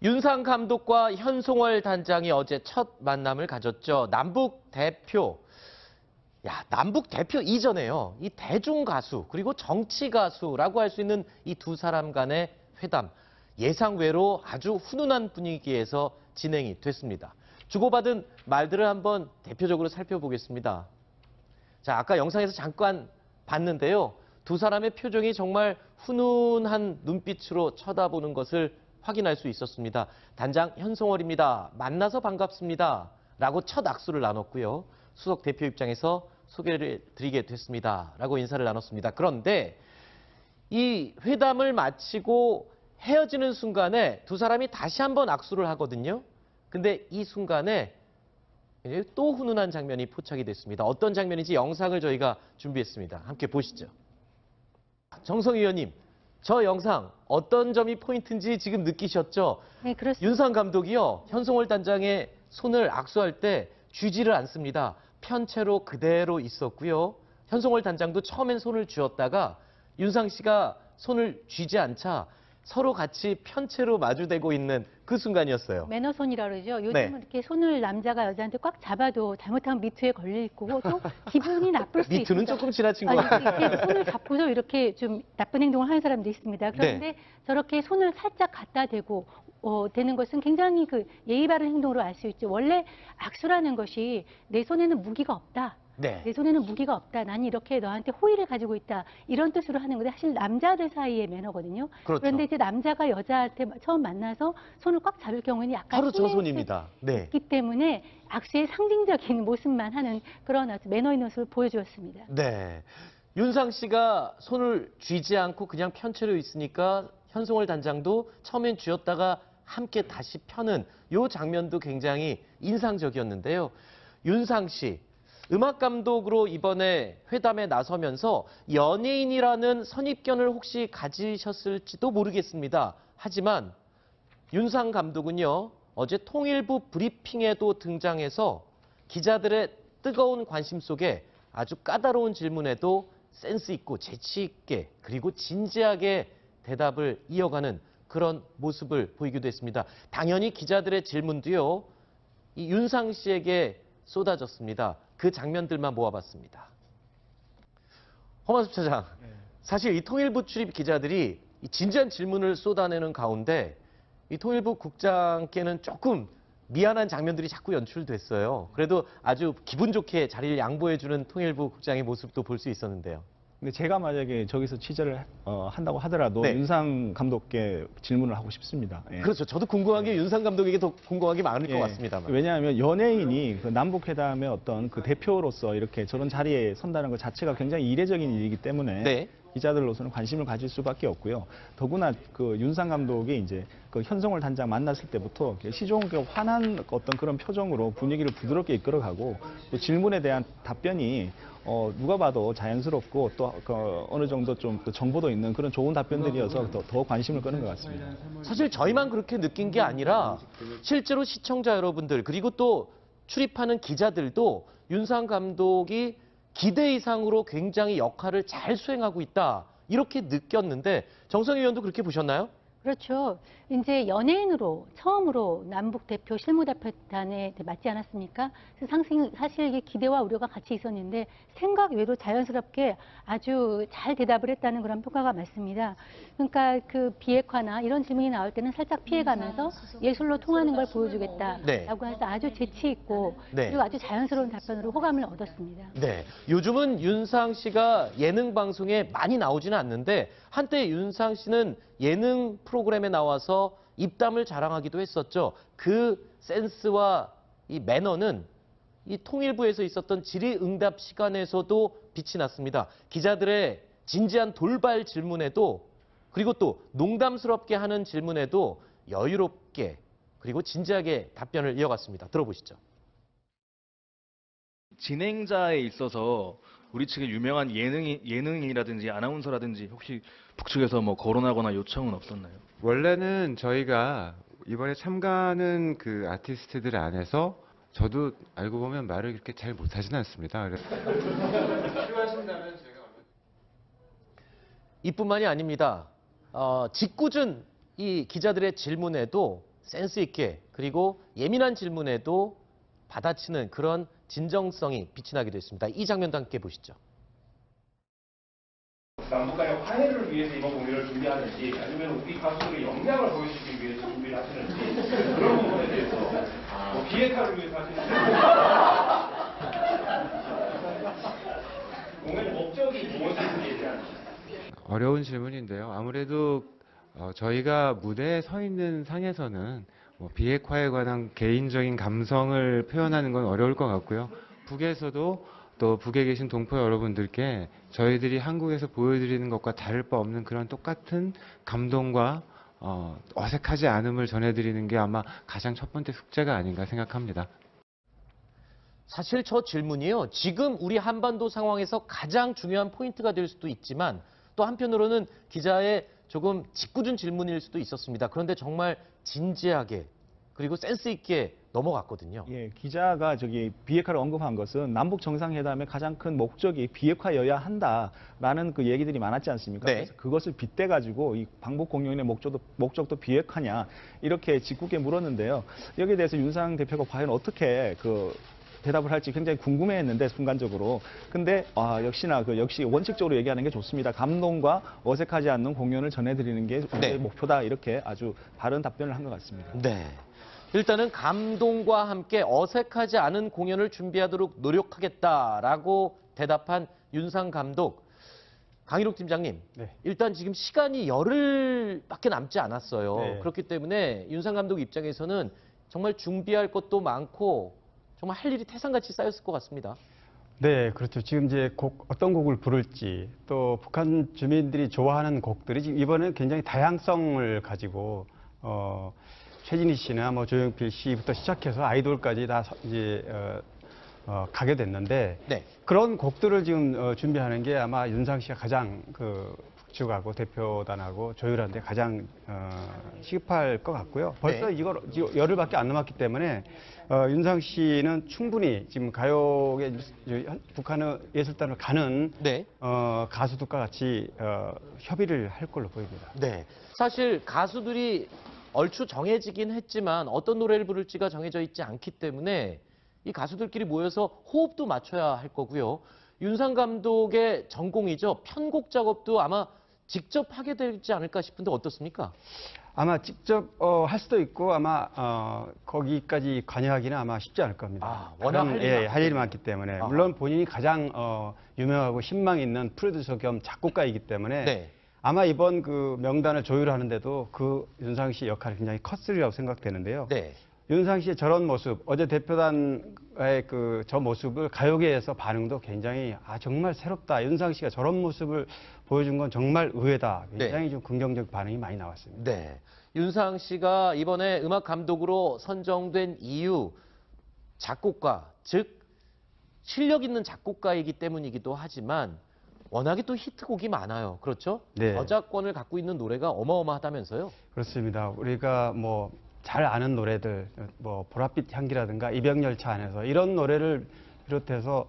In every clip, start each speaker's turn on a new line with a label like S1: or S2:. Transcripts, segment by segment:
S1: 윤상 감독과 현송월 단장이 어제 첫 만남을 가졌죠. 남북 대표. 남북 대표 이전에요. 이 대중 가수 그리고 정치 가수라고 할 수 있는 이 두 사람 간의 회담. 예상외로 아주 훈훈한 분위기에서 진행이 됐습니다. 주고받은 말들을 한번 대표적으로 살펴보겠습니다. 자, 아까 영상에서 잠깐 봤는데요. 두 사람의 표정이 정말 훈훈한 눈빛으로 쳐다보는 것을 확인할 수 있었습니다. 단장 현송월입니다. 만나서 반갑습니다. 라고 첫 악수를 나눴고요. 수석 대표 입장에서 소개를 드리게 됐습니다. 라고 인사를 나눴습니다. 그런데 이 회담을 마치고 헤어지는 순간에 두 사람이 다시 한번 악수를 하거든요. 근데 이 순간에 또 훈훈한 장면이 포착이 됐습니다. 어떤 장면인지 영상을 저희가 준비했습니다. 함께 보시죠. 정성 의원님, 저 영상 어떤 점이 포인트인지 지금 느끼셨죠?
S2: 네, 그렇습니다.
S1: 윤상 감독이요, 현송월 단장의 손을 악수할 때 쥐지를 않습니다. 편채로 그대로 있었고요. 현송월 단장도 처음엔 손을 쥐었다가 윤상 씨가 손을 쥐지 않자 서로 같이 편채로 마주대고 있는 그 순간이었어요.
S2: 매너손이라 그러죠. 요즘은
S1: 네.
S2: 이렇게 손을 남자가 여자한테 꽉 잡아도 잘못하면 미투에 걸릴 거고 또 기분이 나쁠 수 있습니다.
S1: 미투는 조금 지나친 것
S2: 아니,
S1: 같아요.
S2: 이렇게 손을 잡고서 이렇게 좀 나쁜 행동을 하는 사람도 있습니다. 그런데
S1: 네.
S2: 저렇게 손을 살짝 갖다 대고 되는 것은 굉장히 그 예의 바른 행동으로 알 수 있죠. 원래 악수라는 것이 내 손에는 무기가 없다.
S1: 네.
S2: 내 손에는 무기가 없다. 나는 이렇게 너한테 호의를 가지고 있다. 이런 뜻으로 하는 건데 사실 남자들 사이의 매너거든요.
S1: 그렇죠.
S2: 그런데 이제 남자가 여자한테 처음 만나서 손을 꽉 잡을 경우에는 약간
S1: 바로 저 손입니다. 네.
S2: 있기 때문에 악수의 상징적인 모습만 하는 그런 아주 매너 있는 모습을 보여주었습니다.
S1: 네. 윤상 씨가 손을 쥐지 않고 그냥 편채로 있으니까 현송월 단장도 처음엔 쥐었다가 함께 다시 펴는 이 장면도 굉장히 인상적이었는데요. 윤상 씨, 음악 감독으로 이번에 회담에 나서면서 연예인이라는 선입견을 혹시 가지셨을지도 모르겠습니다. 하지만 윤상 감독은요, 어제 통일부 브리핑에도 등장해서 기자들의 뜨거운 관심 속에 아주 까다로운 질문에도 센스 있고 재치 있게 그리고 진지하게 대답을 이어가는 그런 모습을 보이기도 했습니다. 당연히 기자들의 질문도요, 이 윤상 씨에게 쏟아졌습니다. 그 장면들만 모아봤습니다. 허만숙 차장, 사실 이 통일부 출입 기자들이 이 진지한 질문을 쏟아내는 가운데 이 통일부 국장께는 조금 미안한 장면들이 자꾸 연출됐어요. 그래도 아주 기분 좋게 자리를 양보해주는 통일부 국장의 모습도 볼 수 있었는데요.
S3: 근데 제가 만약에 저기서 취재를 한다고 하더라도
S1: 네.
S3: 윤상 감독께 질문을 하고 싶습니다. 예.
S1: 그렇죠. 저도 궁금한 게 윤상 감독에게 더 궁금한 게 많을 것
S3: 예.
S1: 같습니다만.
S3: 왜냐하면 연예인이 그 남북회담의 어떤 그 대표로서 이렇게 저런 자리에 선다는 것 자체가 굉장히 이례적인 일이기 때문에
S1: 네.
S3: 기자들로서는 관심을 가질 수밖에 없고요. 더구나 그 윤상 감독이 이제 그 현송월 단장 만났을 때부터 시종일관 환한 어떤 그런 표정으로 분위기를 부드럽게 이끌어가고 또 질문에 대한 답변이 누가 봐도 자연스럽고 또 어느 정도 좀 그 정보도 있는 그런 좋은 답변들이어서 더 관심을 끄는 것 같습니다.
S1: 사실 저희만 그렇게 느낀 게 아니라 실제로 시청자 여러분들 그리고 또 출입하는 기자들도 윤상 감독이 기대 이상으로 굉장히 역할을 잘 수행하고 있다 이렇게 느꼈는데 정성 의원도 그렇게 보셨나요?
S2: 그렇죠. 이제 연예인으로 처음으로 남북 대표 실무대표단에 맞지 않았습니까? 그래서 사실 이게 기대와 우려가 같이 있었는데 생각 외로 자연스럽게 아주 잘 대답을 했다는 그런 평가가 많습니다. 그러니까 그 비핵화나 이런 질문이 나올 때는 살짝 피해가면서 예술로 통하는 걸 보여주겠다라고
S1: 네.
S2: 해서 아주 재치 있고
S1: 네.
S2: 그리고 아주 자연스러운 답변으로 호감을 얻었습니다.
S1: 네. 요즘은 윤상 씨가 예능 방송에 많이 나오지는 않는데 한때 윤상 씨는 예능 프로그램에 나와서 입담을 자랑하기도 했었죠. 그 센스와 이 매너는 이 통일부에서 있었던 질의응답 시간에서도 빛이 났습니다. 기자들의 진지한 돌발 질문에도 그리고 또 농담스럽게 하는 질문에도 여유롭게 그리고 진지하게 답변을 이어갔습니다. 들어보시죠.
S4: 진행자에 있어서 우리 측의 유명한 예능이라든지 아나운서라든지 혹시 북측에서 뭐 거론하거나 요청은 없었나요?
S5: 원래는 저희가 이번에 참가하는 그 아티스트들 안에서 저도 알고 보면 말을 그렇게 잘 못하지는 않습니다. 그래서 필요하신다면 제가
S1: 이뿐만이 아닙니다. 짓궂은 이 기자들의 질문에도 센스 있게 그리고 예민한 질문에도 받아치는 그런 진정성이 빛이 나기도 했습니다. 이 장면도 함께 보시죠.
S6: 남북 간의 화해를 위해서 이번 공연을 준비하는지 아니면 우리 가수들의 역량을 보여주기 위해서 준비를 하시는지 그런 부분에 대해서 뭐 비핵화를 위해서 하시는지 공연의 목적이 무엇인지에 대한
S5: 어려운 질문인데요. 아무래도 저희가 무대에 서 있는 상에서는 뭐 비핵화에 관한 개인적인 감성을 표현하는 건 어려울 것 같고요. 북에서도 또 북에 계신 동포 여러분들께 저희들이 한국에서 보여드리는 것과 다를 바 없는 그런 똑같은 감동과 어색하지 않음을 전해드리는 게 아마 가장 첫 번째 숙제가 아닌가 생각합니다.
S1: 사실 저 질문이요. 지금 우리 한반도 상황에서 가장 중요한 포인트가 될 수도 있지만 또 한편으로는 기자의 조금 짓궂은 질문일 수도 있었습니다. 그런데 정말 진지하게 그리고 센스 있게 넘어갔거든요.
S3: 예, 기자가 비핵화를 언급한 것은 남북 정상회담의 가장 큰 목적이 비핵화여야 한다라는 그 얘기들이 많았지 않습니까?
S1: 네.
S3: 그래서 그것을 빗대 가지고 이 방북 공연의 목적도 비핵화냐 이렇게 짓궂게 물었는데요. 여기에 대해서 윤상 대표가 과연 어떻게 대답을 할지 굉장히 궁금해했는데 순간적으로. 근데 역시나 역시 원칙적으로 얘기하는 게 좋습니다. 감동과 어색하지 않는 공연을 전해드리는 게 우리의
S1: 네.
S3: 목표다. 이렇게 아주 바른 답변을 한 것 같습니다.
S1: 네. 일단은 감동과 함께 어색하지 않은 공연을 준비하도록 노력하겠다라고 대답한 윤상 감독. 강일욱 팀장님,
S3: 네.
S1: 일단 지금 시간이 열흘밖에 남지 않았어요.
S3: 네.
S1: 그렇기 때문에 윤상 감독 입장에서는 정말 준비할 것도 많고 정말 할 일이 태산같이 쌓였을 것 같습니다.
S7: 네, 그렇죠. 지금 이제 어떤 곡을 부를지 또 북한 주민들이 좋아하는 곡들이 지금 이번에는 굉장히 다양성을 가지고 최진희 씨나 뭐 조용필 씨부터 시작해서 아이돌까지 다 이제 가게 됐는데
S1: 네.
S7: 그런 곡들을 지금 준비하는 게 아마 윤상 씨가 가장 북측하고 대표단하고 조율하는데 가장 시급할 것 같고요. 벌써
S1: 네.
S7: 이걸 열흘밖에 안 남았기 때문에 윤상 씨는 충분히 지금 가요계 북한의 예술단을 가는
S1: 네.
S7: 가수들과 같이 협의를 할 걸로 보입니다.
S1: 네. 사실 가수들이 얼추 정해지긴 했지만 어떤 노래를 부를지가 정해져 있지 않기 때문에 이 가수들끼리 모여서 호흡도 맞춰야 할 거고요. 윤상 감독의 전공이죠. 편곡 작업도 아마 직접 하게 되지 않을까 싶은데 어떻습니까?
S7: 아마 직접 할 수도 있고 아마 거기까지 관여하기는 아마 쉽지 않을 겁니다.
S1: 워낙 할 일이
S7: 할 일이 많기 때문에
S1: 아하.
S7: 물론 본인이 가장 유명하고 신망 있는 프로듀서 겸 작곡가이기 때문에
S1: 네.
S7: 아마 이번 그 명단을 조율하는데도 그 윤상 씨 역할이 굉장히 컸으리라고 생각되는데요.
S1: 네.
S7: 윤상 씨의 저런 모습, 어제 대표단의 저 모습을 가요계에서 반응도 굉장히 정말 새롭다. 윤상 씨가 저런 모습을 보여준 건 정말 의외다. 굉장히 좀 긍정적 반응이 많이 나왔습니다.
S1: 네. 윤상 씨가 이번에 음악 감독으로 선정된 이유, 작곡가, 즉 실력 있는 작곡가이기 때문이기도 하지만 워낙에 또 히트곡이 많아요. 그렇죠?
S7: 네.
S1: 저작권을 갖고 있는 노래가 어마어마하다면서요?
S7: 그렇습니다. 우리가 잘 아는 노래들, 보랏빛 향기라든가 이병열차 안에서 이런 노래를 비롯해서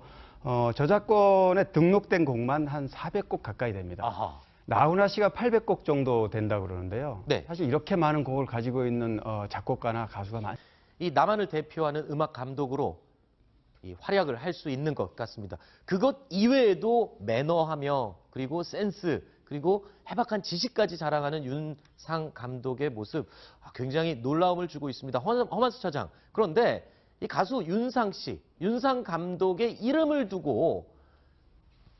S7: 저작권에 등록된 곡만 한 400곡 가까이 됩니다.
S1: 아하.
S7: 나훈아 씨가 800곡 정도 된다고 그러는데요.
S1: 네.
S7: 사실 이렇게 많은 곡을 가지고 있는 작곡가나 가수가
S1: 이 남한을 대표하는 음악 감독으로 이 활약을 할 수 있는 것 같습니다. 그것 이외에도 매너하며 그리고 센스 그리고 해박한 지식까지 자랑하는 윤상 감독의 모습 굉장히 놀라움을 주고 있습니다. 허만수 차장. 그런데 이 가수 윤상 씨, 윤상 감독의 이름을 두고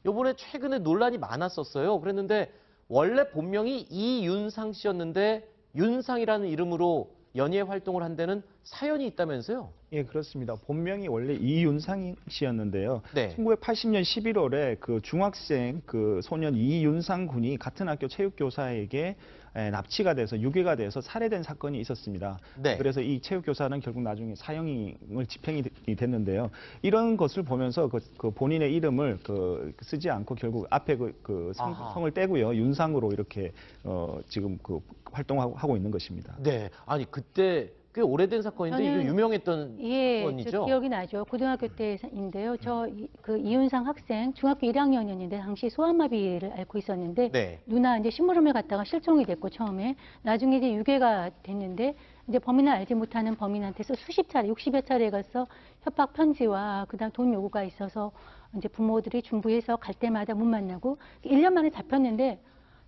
S1: 이번에 최근에 논란이 많았었어요. 그랬는데 원래 본명이 이윤상 씨였는데 윤상이라는 이름으로 연예 활동을 한 데는 사연이 있다면서요?
S3: 예, 그렇습니다. 본명이 원래 이윤상 씨였는데요.
S1: 네.
S3: 1980년 11월에 그 중학생 소년 이윤상 군이 같은 학교 체육교사에게 납치가 돼서 유괴가 돼서 살해된 사건이 있었습니다.
S1: 네.
S3: 그래서 이 체육교사는 결국 나중에 사형을 집행이 됐는데요. 이런 것을 보면서 그 본인의 이름을 쓰지 않고 결국 앞에 성을 떼고요. 윤상으로 이렇게 지금 활동하고 있는 것입니다.
S1: 네. 아니 그때 꽤 오래된 사건인데 이게
S2: 저는
S1: 유명했던
S2: 예, 저
S1: 사건이죠?
S2: 기억이 나죠. 고등학교 때인데요. 그 이윤상 학생 중학교 1학년이었는데 당시 소아마비를 앓고 있었는데
S1: 네.
S2: 누나 이제 심부름을 갔다가 실종이 됐고 처음에 나중에 이제 유괴가 됐는데 이제 범인을 알지 못하는 범인한테서 수십 차례, 60여 차례에 걸쳐 협박 편지와 그다음 돈 요구가 있어서 이제 부모들이 중부해서 갈 때마다 못 만나고 1년 만에 잡혔는데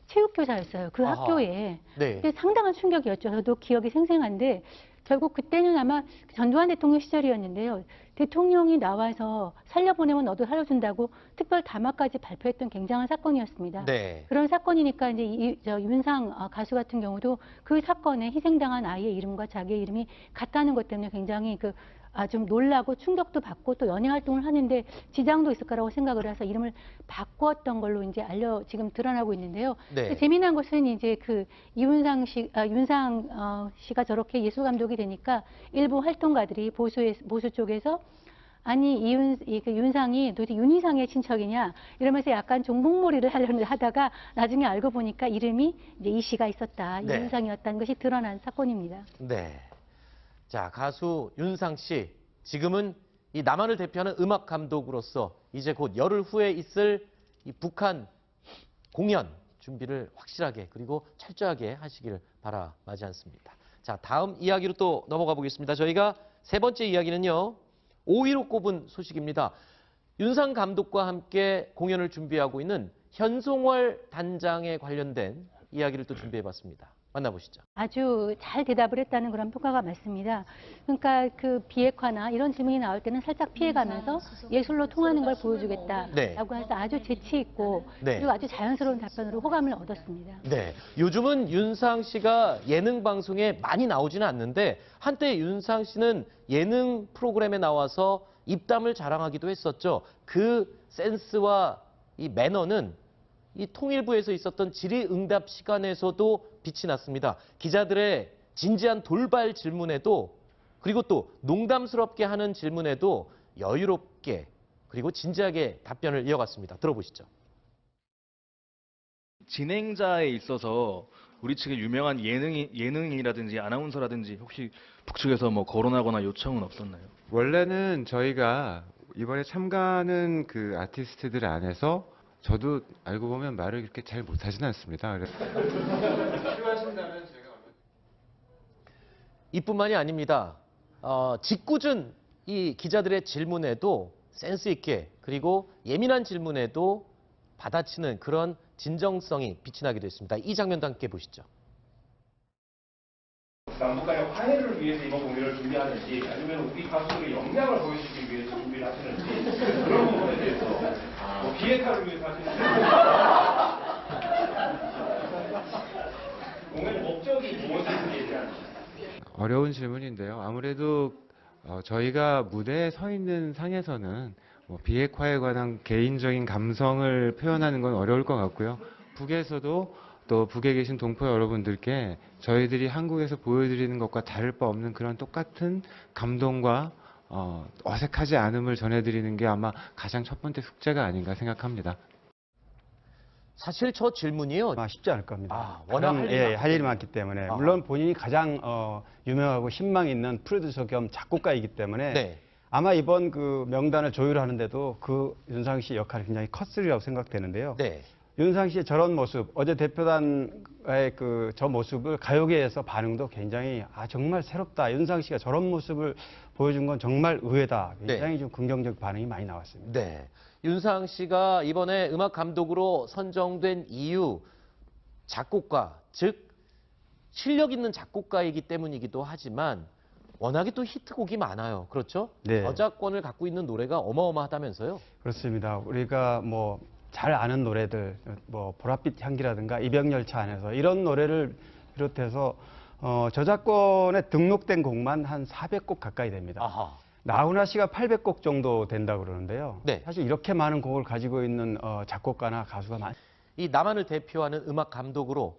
S2: 체육교사였어요. 그
S1: 아하.
S2: 학교에.
S1: 네.
S2: 그게 상당한 충격이었죠. 저도 기억이 생생한데 결국 그때는 아마 전두환 대통령 시절이었는데요. 대통령이 나와서 살려보내면 너도 살려준다고 특별 담화까지 발표했던 굉장한 사건이었습니다.
S1: 네.
S2: 그런 사건이니까 이제 윤상 가수 같은 경우도 그 사건에 희생당한 아이의 이름과 자기의 이름이 같다는 것 때문에 굉장히 좀 놀라고 충격도 받고 또 연예 활동을 하는데 지장도 있을 거라고 생각을 해서 이름을 바꾸었던 걸로 이제 지금 드러나고 있는데요.
S1: 네.
S2: 재미난 것은 이제 윤상 씨가 저렇게 예술 감독이 되니까 일부 활동가들이 보수 쪽에서 아니 윤상이 도대체 윤희상의 친척이냐 이러면서 약간 종북몰이를 하려고 하다가 나중에 알고 보니까 이름이 이제 이 씨가 있었다.
S1: 네.
S2: 윤상이었다는 것이 드러난 사건입니다.
S1: 네. 자, 가수 윤상 씨. 지금은 이 남한을 대표하는 음악 감독으로서 이제 곧 열흘 후에 있을 이 북한 공연 준비를 확실하게 그리고 철저하게 하시기를 바라마지 않습니다. 자, 다음 이야기로 또 넘어가 보겠습니다. 저희가 세 번째 이야기는요. 5위로 꼽은 소식입니다. 윤상 감독과 함께 공연을 준비하고 있는 현송월 단장에 관련된 이야기를 또 준비해봤습니다. 만나보시죠.
S2: 아주 잘 대답을 했다는 그런 평가가 많습니다. 그러니까 그 비핵화나 이런 질문이 나올 때는 살짝 피해가면서 예술로 통하는 걸 보여주겠다라고
S1: 네.
S2: 해서 아주 재치 있고
S1: 네.
S2: 그리고 아주 자연스러운 답변으로 호감을 얻었습니다.
S1: 네, 요즘은 윤상 씨가 예능 방송에 많이 나오지는 않는데 한때 윤상 씨는 예능 프로그램에 나와서 입담을 자랑하기도 했었죠. 그 센스와 이 매너는 이 통일부에서 있었던 질의응답 시간에서도 빛이 났습니다. 기자들의 진지한 돌발 질문에도 그리고 또 농담스럽게 하는 질문에도 여유롭게 그리고 진지하게 답변을 이어갔습니다. 들어보시죠.
S4: 진행자에 있어서 우리 측에 유명한 예능인이라든지 아나운서라든지 혹시 북측에서 뭐 거론하거나 요청은 없었나요?
S5: 원래는 저희가 이번에 참가하는 그 아티스트들 안에서 저도 알고 보면 말을 그렇게 잘 못하지는 않습니다. 그래서 필요하신다면 제가
S1: 이뿐만이 아닙니다. 짓궂은 이 기자들의 질문에도 센스 있게 그리고 예민한 질문에도 받아치는 그런 진정성이 빛이 나기도 했습니다. 이 장면도 함께 보시죠.
S6: 남북 간의 화해를 위해서 이번 공연을 준비하는지 아니면 우리 가수들의 역량을 보여주기 위해서 준비를 하시는지 그런 부분에 대해서 뭐 비핵화를 위해서 하시는지 공연의 목적이 무엇인지에 대한
S5: 어려운 질문인데요. 아무래도 저희가 무대에 서 있는 상에서는 뭐 비핵화에 관한 개인적인 감성을 표현하는 건 어려울 것 같고요. 북에서도 또 북에 계신 동포 여러분들께 저희들이 한국에서 보여드리는 것과 다를 바 없는 그런 똑같은 감동과 어색하지 않음을 전해드리는 게 아마 가장 첫 번째 숙제가 아닌가 생각합니다.
S1: 사실 저 질문이요.
S7: 아마 쉽지 않을 겁니다.
S1: 워낙
S7: 다른, 할 일이 많기 때문에
S1: 아하.
S7: 물론 본인이 가장 유명하고 신망 있는 프로듀서 겸 작곡가이기 때문에
S1: 네.
S7: 아마 이번 그 명단을 조율하는데도 그 윤상 씨 역할이 굉장히 컸으리라고 생각되는데요.
S1: 네.
S7: 윤상 씨의 저런 모습, 어제 대표단의 저 모습을 가요계에서 반응도 굉장히 정말 새롭다. 윤상 씨가 저런 모습을 보여준 건 정말 의외다. 굉장히 좀 긍정적 반응이 많이 나왔습니다.
S1: 네. 윤상 씨가 이번에 음악 감독으로 선정된 이유 작곡가, 즉 실력 있는 작곡가이기 때문이기도 하지만 워낙에 또 히트곡이 많아요. 그렇죠?
S7: 네.
S1: 저작권을 갖고 있는 노래가 어마어마하다면서요?
S7: 그렇습니다. 우리가 뭐 잘 아는 노래들, 뭐 보랏빛 향기라든가 이병열차 안에서 이런 노래를 비롯해서 저작권에 등록된 곡만 한 400곡 가까이 됩니다.
S1: 아하.
S7: 나훈아 씨가 800곡 정도 된다고 그러는데요.
S1: 네.
S7: 사실 이렇게 많은 곡을 가지고 있는 작곡가나 가수가
S1: 이 남한을 대표하는 음악 감독으로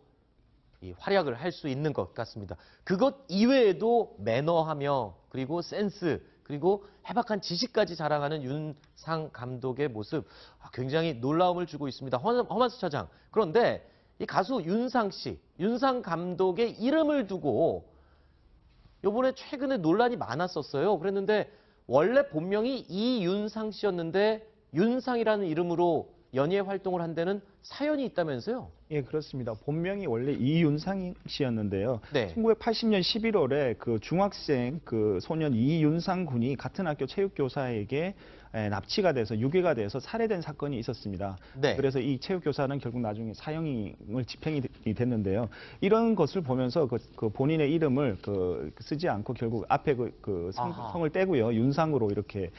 S1: 이 활약을 할 수 있는 것 같습니다. 그것 이외에도 매너하며 그리고 센스 그리고 해박한 지식까지 자랑하는 윤상 감독의 모습 굉장히 놀라움을 주고 있습니다. 허만수 차장. 그런데 이 가수 윤상 씨, 윤상 감독의 이름을 두고 요번에 최근에 논란이 많았었어요. 그랬는데 원래 본명이 이윤상 씨였는데 윤상이라는 이름으로 연예 활동을 한 데는 사연이 있다면서요?
S3: 예, 그렇습니다. 본명이 원래 이윤상 씨였는데요.
S1: 네.
S3: 1980년 11월에 그 중학생 그 소년 이윤상 군이 같은 학교 체육교사에게 납치가 돼서 유괴가 돼서 살해된 사건이 있었습니다.
S1: 네.
S3: 그래서 이 체육교사는 결국 나중에 사형을 집행이 됐는데요. 이런 것을 보면서 그 본인의 이름을 쓰지 않고 결국 앞에
S1: 아하.
S3: 성을 떼고요. 윤상으로 이렇게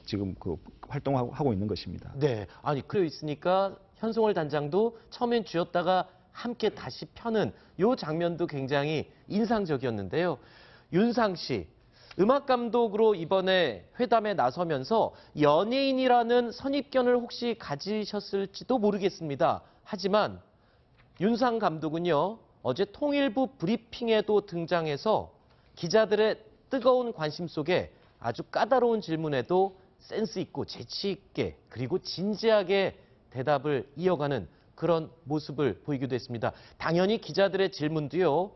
S3: 지금 활동하고 있는 것입니다.
S1: 네. 아니, 그래 있으니까 현송월 단장도 처음엔 쥐었다가 함께 다시 펴는 요 장면도 굉장히 인상적이었는데요. 윤상 씨, 음악 감독으로 이번에 회담에 나서면서 연예인이라는 선입견을 혹시 가지셨을지도 모르겠습니다. 하지만 윤상 감독은요, 어제 통일부 브리핑에도 등장해서 기자들의 뜨거운 관심 속에 아주 까다로운 질문에도 센스 있고 재치 있게 그리고 진지하게 대답을 이어가는 그런 모습을 보이기도 했습니다. 당연히 기자들의 질문도요,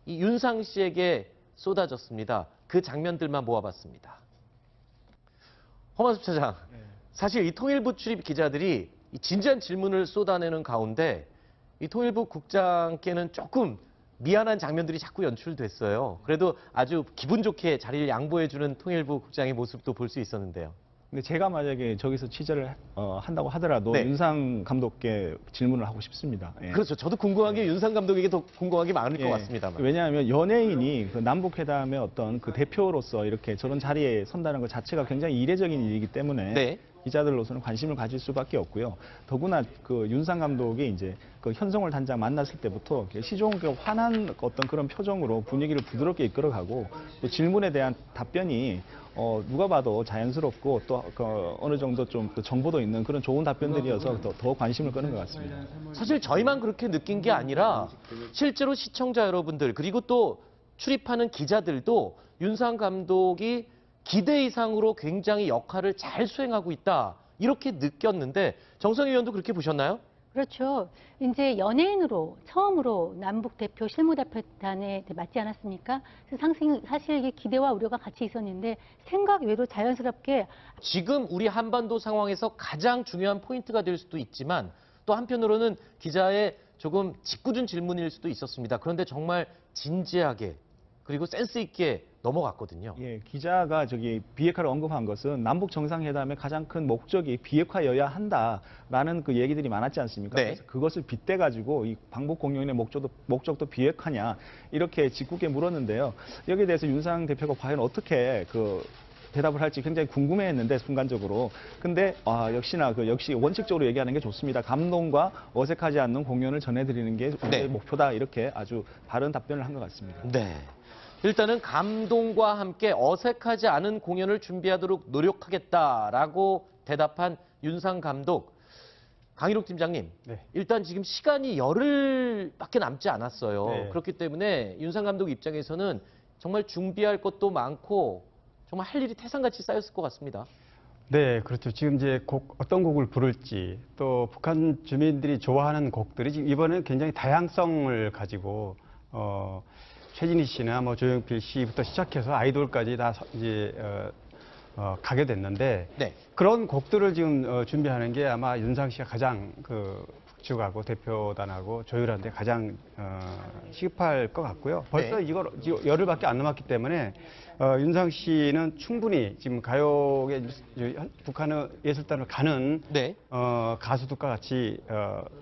S1: 이 윤상 씨에게 쏟아졌습니다. 그 장면들만 모아봤습니다. 허만숙 차장, 사실 이 통일부 출입 기자들이 이 진지한 질문을 쏟아내는 가운데 이 통일부 국장께는 조금 미안한 장면들이 자꾸 연출됐어요. 그래도 아주 기분 좋게 자리를 양보해주는 통일부 국장의 모습도 볼 수 있었는데요.
S3: 근데 제가 만약에 저기서 취재를 한다고 하더라도
S1: 네.
S3: 윤상 감독께 질문을 하고 싶습니다. 예.
S1: 그렇죠. 저도 궁금한 게 윤상 감독에게 더 궁금한 게 많을 것
S3: 예.
S1: 같습니다만.
S3: 왜냐하면 연예인이 그 남북회담의 어떤 그 대표로서 이렇게 저런 자리에 선다는 것 자체가 굉장히 이례적인 일이기 때문에
S1: 네.
S3: 기자들로서는 관심을 가질 수밖에 없고요. 더구나 그 윤상 감독이 이제 그 현송월 단장 만났을 때부터 시종일관 환한 어떤 그런 표정으로 분위기를 부드럽게 이끌어가고 또 질문에 대한 답변이 누가 봐도 자연스럽고 또 어느 정도 좀 정보도 있는 그런 좋은 답변들이어서 더 관심을 끄는 것 같습니다.
S1: 사실 저희만 그렇게 느낀 게 아니라 실제로 시청자 여러분들 그리고 또 출입하는 기자들도 윤상 감독이 기대 이상으로 굉장히 역할을 잘 수행하고 있다 이렇게 느꼈는데 정성희 의원도 그렇게 보셨나요?
S2: 그렇죠. 이제 연예인으로 처음으로 남북 대표 실무대표단에 맞지 않았습니까? 그래서 사실 이게 기대와 우려가 같이 있었는데 생각 외로 자연스럽게
S1: 지금 우리 한반도 상황에서 가장 중요한 포인트가 될 수도 있지만 또 한편으로는 기자의 조금 짓궂은 질문일 수도 있었습니다. 그런데 정말 진지하게 그리고 센스 있게 넘어갔거든요.
S3: 예, 기자가 비핵화를 언급한 것은 남북 정상회담의 가장 큰 목적이 비핵화여야 한다라는 그 얘기들이 많았지 않습니까?
S1: 네.
S3: 그래서 그것을 빗대 가지고 이 방북 공연의 목적도 비핵화냐 이렇게 짓궂게 물었는데요. 여기에 대해서 윤상 대표가 과연 어떻게 대답을 할지 굉장히 궁금해했는데 순간적으로. 근데 역시나 역시 원칙적으로 얘기하는 게 좋습니다. 감동과 어색하지 않는 공연을 전해드리는 게 우리의
S1: 네.
S3: 목표다. 이렇게 아주 바른 답변을 한 것 같습니다.
S1: 네. 일단은 감동과 함께 어색하지 않은 공연을 준비하도록 노력하겠다라고 대답한 윤상 감독. 강일욱 팀장님,
S7: 네.
S1: 일단 지금 시간이 열흘밖에 남지 않았어요.
S7: 네.
S1: 그렇기 때문에 윤상 감독 입장에서는 정말 준비할 것도 많고 정말 할 일이 태산같이 쌓였을 것 같습니다.
S7: 네, 그렇죠. 지금 이제 어떤 곡을 부를지 또 북한 주민들이 좋아하는 곡들이 지금 이번에는 굉장히 다양성을 가지고 최진희 씨나 조용필 씨부터 시작해서 아이돌까지 다 이제 가게 됐는데
S1: 네.
S7: 그런 곡들을 지금 준비하는 게 아마 윤상 씨가 가장 북측하고 대표단하고 조율하는데 가장 시급할 것 같고요. 벌써
S1: 네.
S7: 이걸 열흘밖에 안 남았기 때문에 윤상 씨는 충분히 지금 가요계 북한의 예술단을 가는
S1: 네.
S7: 가수들과 같이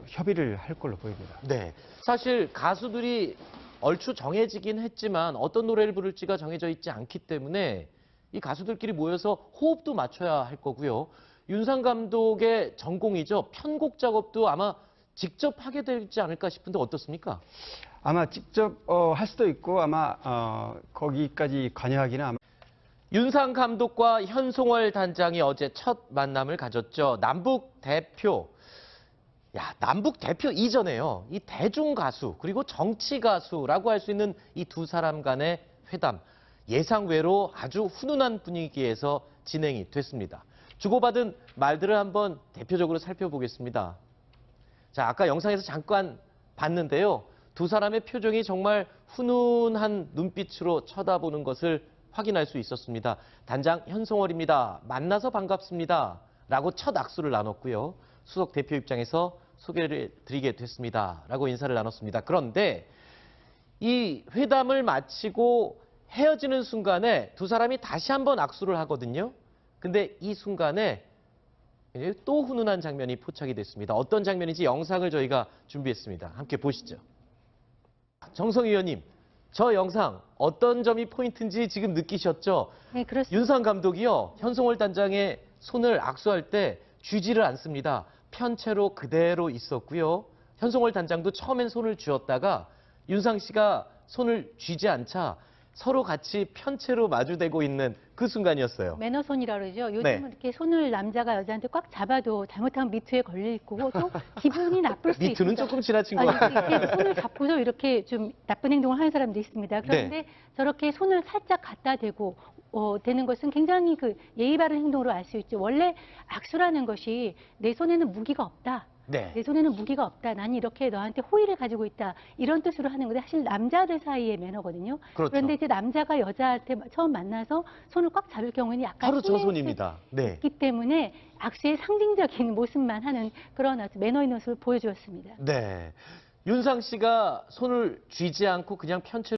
S7: 협의를 할 걸로 보입니다.
S1: 네. 사실 가수들이 얼추 정해지긴 했지만 어떤 노래를 부를지가 정해져 있지 않기 때문에 이 가수들끼리 모여서 호흡도 맞춰야 할 거고요. 윤상 감독의 전공이죠. 편곡 작업도 아마 직접 하게 되지 않을까 싶은데 어떻습니까?
S7: 아마 직접 할 수도 있고 아마 거기까지 관여하기는 아마
S1: 윤상 감독과 현송월 단장이 어제 첫 만남을 가졌죠. 남북 대표. 남북 대표 이전에요. 이 대중 가수 그리고 정치 가수라고 할 수 있는 이 두 사람 간의 회담. 예상외로 아주 훈훈한 분위기에서 진행이 됐습니다. 주고받은 말들을 한번 대표적으로 살펴보겠습니다. 자, 아까 영상에서 잠깐 봤는데요. 두 사람의 표정이 정말 훈훈한 눈빛으로 쳐다보는 것을 확인할 수 있었습니다. 단장 현송월입니다. 만나서 반갑습니다. 라고 첫 악수를 나눴고요. 수석 대표 입장에서 소개를 드리게 됐습니다. 라고 인사를 나눴습니다. 그런데 이 회담을 마치고 헤어지는 순간에 두 사람이 다시 한번 악수를 하거든요. 근데 이 순간에 또 훈훈한 장면이 포착이 됐습니다. 어떤 장면인지 영상을 저희가 준비했습니다. 함께 보시죠. 정성 의원님, 저 영상 어떤 점이 포인트인지 지금 느끼셨죠?
S2: 네, 그렇습니다.
S1: 윤상 감독이요, 현송월 단장의 손을 악수할 때 쥐지를 않습니다. 편채로 그대로 있었고요. 현송월 단장도 처음엔 손을 쥐었다가 윤상 씨가 손을 쥐지 않자 서로 같이 편채로 마주대고 있는 그 순간이었어요.
S2: 매너손이라 그러죠. 요즘은
S1: 네.
S2: 이렇게 손을 남자가 여자한테 꽉 잡아도 잘못하면 미투에 걸릴 거고 또 기분이 나쁠 수 있습니다.
S1: 미투는 조금 지나친 것
S2: 아니,
S1: 같아요.
S2: 이렇게 손을 잡고서 이렇게 좀 나쁜 행동을 하는 사람도 있습니다. 그런데
S1: 네.
S2: 저렇게 손을 살짝 갖다 대고 되는 것은 굉장히 그 예의 바른 행동으로 알 수 있죠. 원래 악수라는 것이 내 손에는 무기가 없다.
S1: 네.
S2: 내 손에는 무기가 없다. 난 이렇게 너한테 호의를 가지고 있다. 이런 뜻으로 하는 건데 사실 남자들 사이의 매너거든요.
S1: 그렇죠.
S2: 그런데 이제 남자가 여자한테 처음 만나서 손을 꽉 잡을 경우에는 약간
S1: 바로 저
S2: 소외
S1: 손입니다. 네.
S2: 있기 때문에 악수의 상징적인 모습만 하는 그런 아주 매너 있는 모습을 보여주었습니다.
S1: 네. 윤상 씨가 손을 쥐지 않고 그냥 편채로